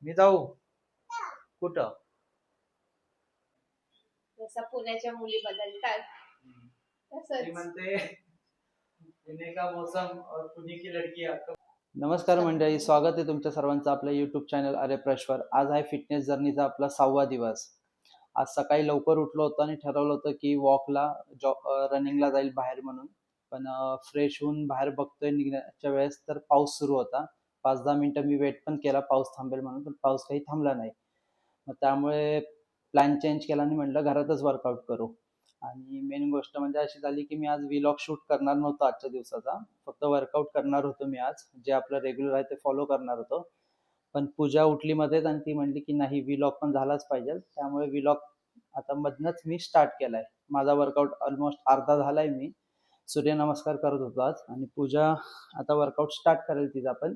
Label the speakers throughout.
Speaker 1: मी जाऊ कुठं?
Speaker 2: जसं पुण्याच्या मुली बदलतात
Speaker 1: ती
Speaker 2: तसंच.
Speaker 1: म्हणते पुणे का मौसम और पुणे की लड़की नमस्कार मंडळी, स्वागत आहे तुमच्या सर्वांचं आपल्या युट्यूब चॅनल अरे प्रश्वर. आज आहे फिटनेस जर्नीचा आपला 6वा दिवस. आज सकाळी लवकर उठलो होतो आणि ठरवलं होतं की वॉकला रनिंगला जाईल बाहेर म्हणून. पण फ्रेश होऊन बाहेर बघतोय निघण्याच्या वेळेस तर पाऊस सुरू होता. 5-10 मिनिटं मी वेट पण केला पाऊस थांबेल म्हणून, पण पाऊस काही थांबला नाही. मग त्यामुळे प्लॅन चेंज केला आणि म्हटलं घरातच वर्कआउट करू. आणि मेन गोष्ट म्हणजे अशी झाली की मी आज व्लॉग शूट करणार नव्हतो आजच्या दिवसाचा. फक्त वर्कआउट करणार होतो मी आज, जे आपलं रेग्युलर आहे ते फॉलो करणार होतो. पण पूजा उठली मध्येच आणि ती म्हणली की नाही व्लॉग पण झालाच पाहिजे. त्यामुळे व्लॉग आता मधनंच मी स्टार्ट केलाय. माझा वर्कआउट ऑलमोस्ट अर्धा झालाय. मी सूर्यनमस्कार करत होतो आज आणि पूजा आता वर्कआउट स्टार्ट करेल तिचा पण.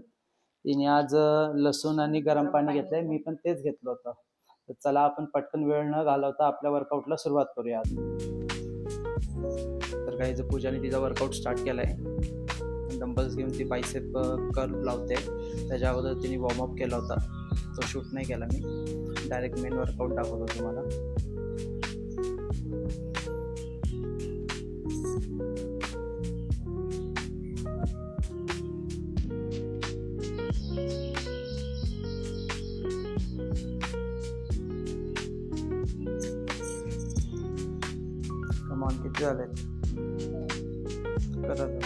Speaker 1: तिने आज लसूण आणि गरम पाणी घेतलंय, मी पण तेच घेतलं होतं. तर चला आपण पटकन वेळ न घालवता आपल्या वर्कआउटला सुरुवात करूया. तर काही पूजाने तिचा वर्कआउट स्टार्ट केलाय. डंबल्स घेऊन ती बायसेप कर्व लावते. त्याच्या अगोदर तिने वॉर्मअप केला होता, तो शूट नाही केला मी. डायरेक्ट मेन वर्कआउट दाखवतो तुम्हाला. कमान किती झाले करत.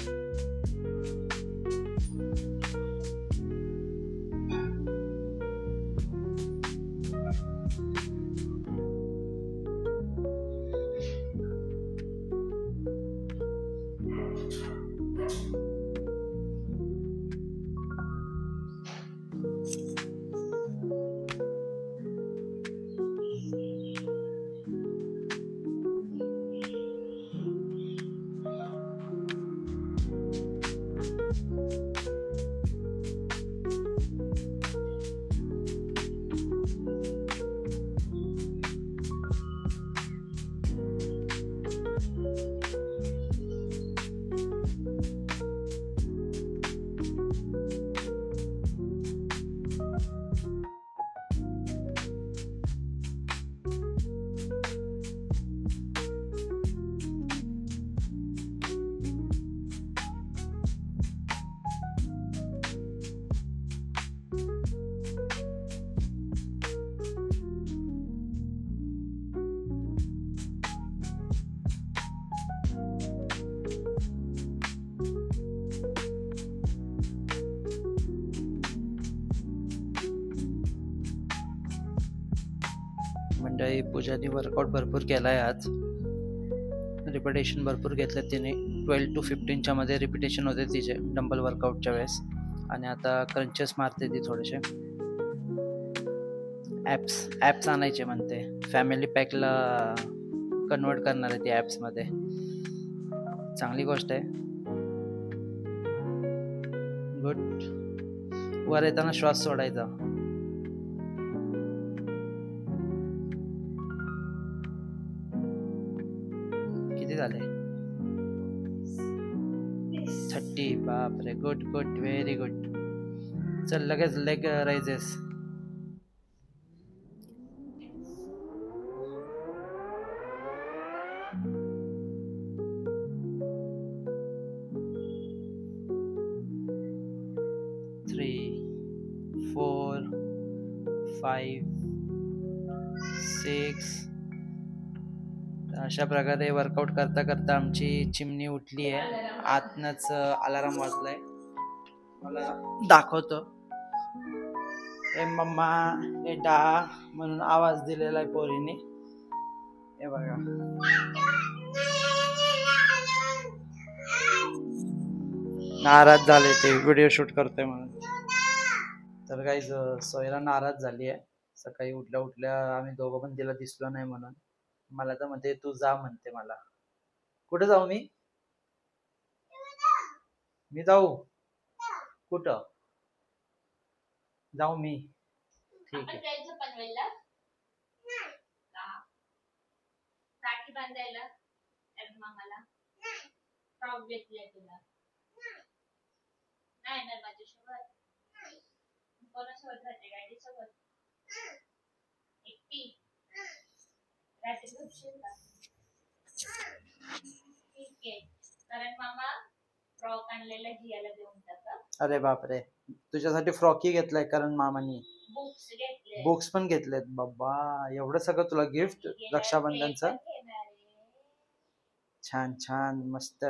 Speaker 1: मंडळी, पूजाने वर्कआउट भरपूर केलाय आज. रिपिटेशन भरपूर घेतले तिने. 12 to 15च्या मध्ये रिपिटेशन होते तिचे डंबल वर्कआउटच्या वेळेस. आणि आता क्रंचेस मारते ती थोडेसे. ॲप्स आणायचे म्हणते. फॅमिली पॅकला कन्वर्ट करणार आहे ती ॲप्समध्ये. चांगली गोष्ट आहे. गुड. वर येताना श्वास सोडायचा. किती झाले? 30. बापरे, गुड गुड, व्हेरी गुड. चल लगेच लेग राइजेस. थ्री, 4, 5, 6. अशा प्रकारे वर्कआउट करता करता आमची चिमणी उठली आहे. आतनच अलाराम वाजलाय. मला दाखवतो. ए मम्मा, ए डा म्हणून आवाज दिलेला आहे पोरीने. हे बघा, नाराज झाले ते व्हिडिओ शूट करतोय म्हणून. तर काही सोयरा नाराज झाली आहे. सकाळी उठल्या उठल्या आम्ही दोघं पण तिला दिसलो नाही म्हणून. मला तर म्हणते तू जा म्हणते मला. कुठे जाऊ मी? मी जाऊ कुठं? जाऊ मी? ठीक आहे.
Speaker 2: राखी बांधायला मामाला फ्रॉक घेतलाय तुला. नाही ना माझ्यासोबत. कोणासोबत राहते? गाडी सोबत. घेशील का? ठीक आहे. कारण मामा फ्रॉक आणलेला जियाला देऊन टाका.
Speaker 1: अरे बापरे, तुझ्यासाठी फ्रॉकही घेतलाय कारण मामानी,
Speaker 2: बुक्स घेतले.
Speaker 1: बुक्स पण घेतलेत. बाबा, एवढं सगळं तुला गिफ्ट रक्षाबंधनचं. छान छान, मस्त.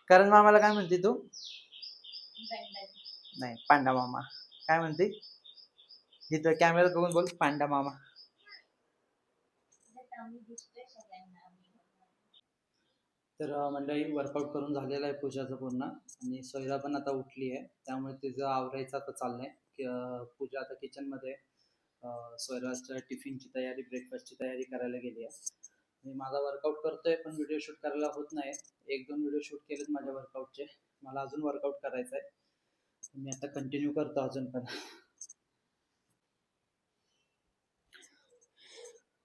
Speaker 1: करण मामाला काय म्हणते तू? नाही, पांडा मामा. काय म्हणते? इथं कॅमेरा बघून बोल, पांडा मामा. तर मंडळी, वर्कआउट करून झालेलं आहे पूजाचं पूर्ण, आणि सोयरा पण आता उठली आहे, त्यामुळे तिचं आवरायचं आता चाललंय की पूजा आता किचनमध्ये सोयराच्या टिफिनची तयारी, ब्रेकफास्टची तयारी करायला गेली आहे. मी माझा वर्कआउट करतोय पण व्हिडिओ शूट करायला होत नाही. 1-2 व्हिडिओ शूट केलेत माझ्या वर्कआउटचे. मला अजून वर्कआउट करायचं आहे, मी आता कंटिन्यू करतो अजून पण.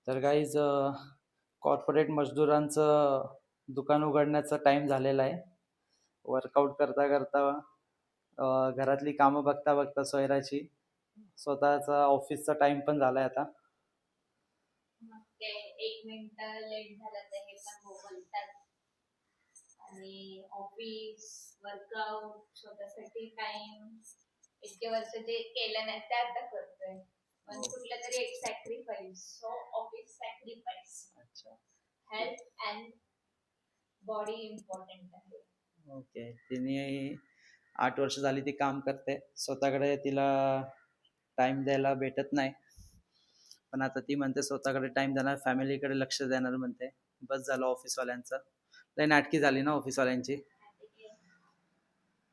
Speaker 1: तर गाईज, कॉर्पोरेट मजदुरांचं दुकान उघडण्याचा टाइम झालेला आहे. वर्कआउट करता करता घरातली कामं बघता बघता सोयराची स्वतःचा ऑफिसचा टाइम पण झालाय आता.
Speaker 2: मग ते 1 मिनिट लेट झालं तर हे पण बोलतात. आणि ऑफिस, वर्कआउट, स्वतःसाठी टाइम, इतके वर्ष जे केलं नाही ते आता करतोय. पण कुठलं तरी एक सॅक्रिफाईस. So office sacrifice.
Speaker 1: अच्छा,
Speaker 2: हेल्थ अँड बॉडी इम्पॉर्टंट आहे.
Speaker 1: ओके. तिने 8 वर्ष झाली ती काम करते, स्वतःकडे तिला टाइम द्यायला भेटत नाही, पण आता ती म्हणते स्वतःकडे टाइम देणार, फॅमिलीकडे लक्ष देणार म्हणते. बस झालं ऑफिसवाल्यांचं. लय नाटकी झाली ना ऑफिसवाल्यांची.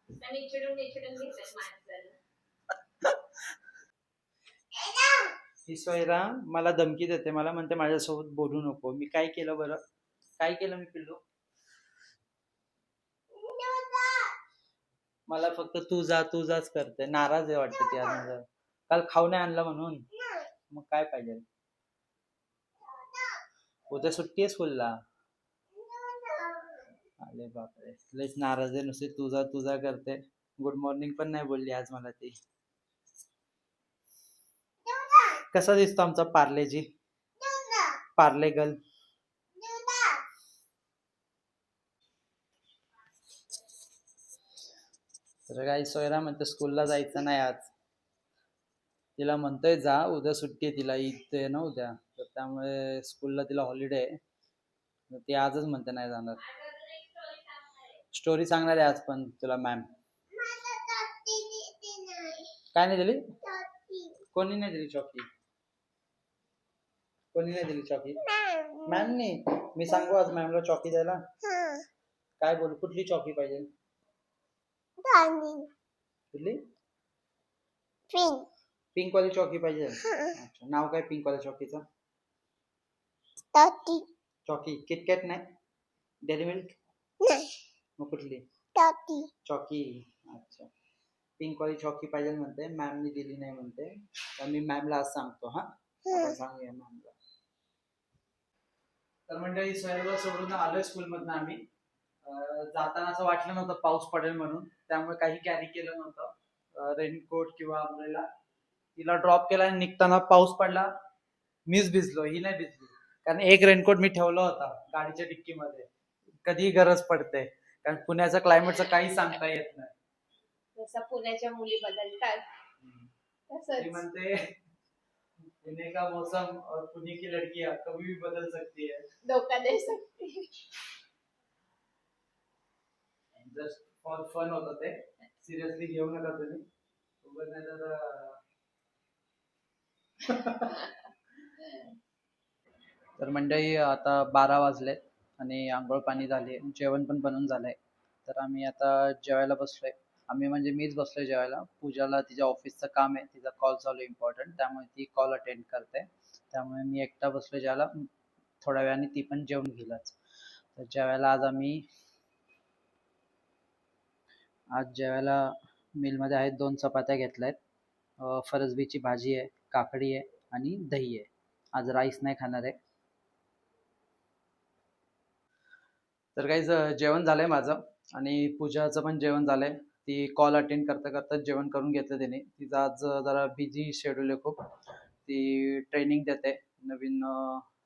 Speaker 2: आणि चिडून घेतात माणसाला.
Speaker 1: ही सोयरा मला धमकी देते, मला म्हणते माझ्यासोबत बोलू नको. मी काय केलं बरं? काय केलं मी पिल्लू? मला फक्त तू जा तू जाच करते. नाराज आहे वाटतं ती आज माझं. काल खाऊ नाही आणलं म्हणून. मग काय पाहिजे? उद्या सुट्टी आहे स्कूलला. अरे बापरे, लयच नाराज आहे. नुसती तू जा करते. गुड मॉर्निंग पण नाही बोलली आज मला ती. कसा दिसतो आमचा पार्लेजी, पार्ले गर्ल? तर काही सोयरा म्हणते स्कूलला जायचं नाही आज. तिला म्हणतोय जा, उद्या सुट्टी आहे तिला, ईद आहे ना उद्या, तर त्यामुळे स्कूलला तिला हॉलिडे आहे. ती आजच म्हणते नाही जाणार. स्टोरी सांगणार आहे आज पण तुला मॅम. काय नाही दिली? कोणी नाही दिली चॉकी? कोणी नाही दिली चॉकी? मॅमनी. मी सांगू आज मॅमला चॉकी द्यायला? काय बोलू, कुठली चॉकी पाहिजे? कुठली? पिंक वाली चॉकी पाहिजे? अच्छा, नाव काय पिंक वाल्या चॉकीचं? चॉकी. किटकॅट नाही? Dairy milk? मग कुठली चॉकी? अच्छा, पिंक वाली चॉकी पाहिजे म्हणते. मॅमनी दिली नाही म्हणते, तर मी मॅमला आज सांगतो. हा, सांगूया मॅमला. तर मंडळी, सोयराला सोडून आलोय स्कूलमधनं आम्ही. जाताना असं वाटलं नव्हतं पाऊस पडेल म्हणून, त्यामुळे काही कॅरी केलं नव्हतं, रेनकोट किंवा अम्ब्रेला. तिला ड्रॉप केला आणि निघताना पाऊस पडला. मीच भिजलो, ही नाही भिजली, कारण एक रेनकोट मी ठेवला होता गाडीच्या डिक्कीमध्ये. कधीही गरज पडते, कारण पुण्याचं क्लायमेटचं काही सांगता येत नाही.
Speaker 2: जसं पुण्याच्या मुली बदलतात
Speaker 1: ती
Speaker 2: तसंच
Speaker 1: म्हणते पुणे का मौसम और पुणे की लड़कियां कभी भी बदल सकती है.
Speaker 2: धोका दे सकते.
Speaker 1: जस्ट फॉर फन होतं ते, सिरियसली घेऊ नका तुम्ही. उगाच नाही तर मंडळी, आता 12 वाजलेत आणि आंघोळ पाणी झाले, जेवण पण बनवून झालंय. तर आम्ही आता जेवायला बसलोय. आम्ही म्हणजे मीच बसलोय जेवायला. पूजाला तिच्या ऑफिसचं काम आहे, तिचा कॉल चालू आहे इम्पॉर्टंट, त्यामुळे ती कॉल अटेंड करते. त्यामुळे मी एकटा बसलोय जेवायला. थोड्या वेळाने ती पण जेवून घेईलच. तर जेवायला आज जेवायला मिलमध्ये आहेत 2 चपात्या घेतल्यात, फरसबीची भाजी आहे, काकडी आहे आणि दही आहे. आज राईस नाही खाणार आहे. तर काही जेवण झालंय माझं, आणि पूजाचं पण जेवण झालंय. ती कॉल अटेंड करता करता जेवण करून घेतलं तिने. तिचं आज जरा बिझी शेड्यूल आहे खूप. ती ट्रेनिंग देते नवीन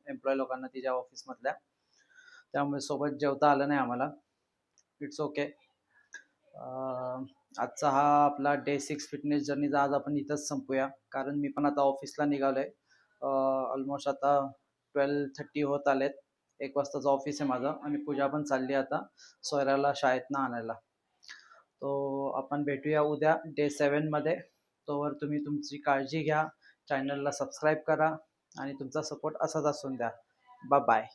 Speaker 1: एम्प्लॉय लोकांना तिच्या ऑफिसमधल्या, त्यामुळे सोबत जेवता आलं नाही आम्हाला. It's okay. आजचा हा आपला डे 6 फिटनेस जर्नीचा आज आपण इथंच संपूया, कारण मी पण आता ऑफिसला निघालो आहे. ऑलमोस्ट आता 12:30 होत आलेत. 1 वाजताचं ऑफिस आहे माझं आणि पूजा पण चालली आता सोयराला शाळेतनं आणायला. तो आपण भेटूया उद्या डे 7मध्ये. तोवर तुम्ही तुमची काळजी घ्या, चॅनलला सबस्क्राईब करा आणि तुमचा सपोर्ट असाच असून द्या. Bye bye.